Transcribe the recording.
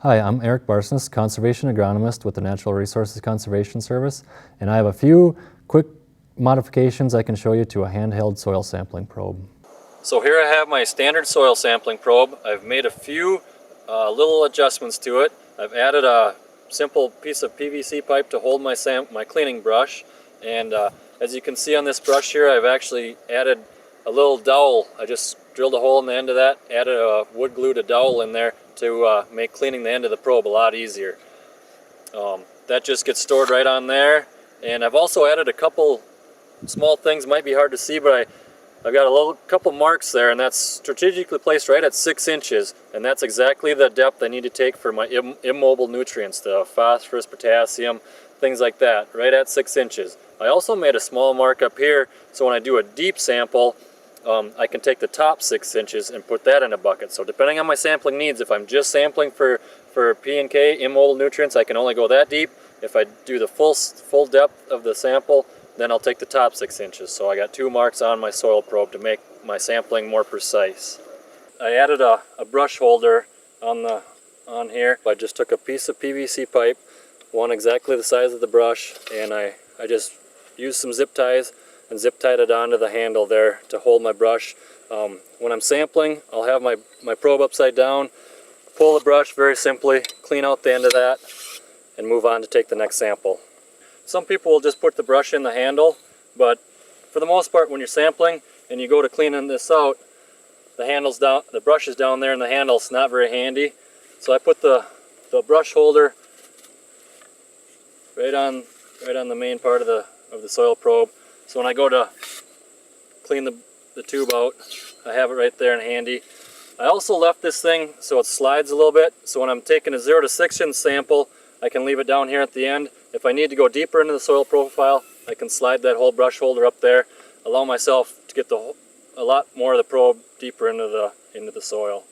Hi, I'm Eric Barsness, Conservation Agronomist with the Natural Resources Conservation Service, and I have a few quick modifications I can show you to a handheld soil sampling probe. So here I have my standard soil sampling probe. I've made a few little adjustments to it. I've added a simple piece of PVC pipe to hold my cleaning brush, and as you can see on this brush here, I've actually added a little dowel. I just drilled a hole in the end of that, added a wood glued dowel in there to make cleaning the end of the probe a lot easier. That just gets stored right on there, and I've also added a couple small things. Might be hard to see, but I've got a couple marks there, and that's strategically placed right at 6 inches, and that's exactly the depth I need to take for my immobile nutrients, the phosphorus, potassium, things like that, right at 6 inches. I also made a small mark up here, so when I do a deep sample, I can take the top 6 inches and put that in a bucket. So depending on my sampling needs, if I'm just sampling for P and K, immobile nutrients, I can only go that deep. If I do the full depth of the sample, then I'll take the top 6 inches. So I got 2 marks on my soil probe to make my sampling more precise. I added a brush holder on here. I just took a piece of PVC pipe, one exactly the size of the brush, and I just used some zip ties and zip tied it onto the handle there to hold my brush. When I'm sampling, I'll have my probe upside down, pull the brush very simply, clean out the end of that, and move on to take the next sample. Some people will just put the brush in the handle, but for the most part when you're sampling and you go to cleaning this out, the handle's down, the brush is down there and the handle's not very handy. So I put the brush holder right on the main part of the soil probe. So when I go to clean the tube out, I have it right there and handy. I also left this thing so it slides a little bit, so when I'm taking a 0 to 6 inch sample, I can leave it down here at the end. If I need to go deeper into the soil profile, I can slide that whole brush holder up there, allow myself to get a lot more of the probe deeper into the soil.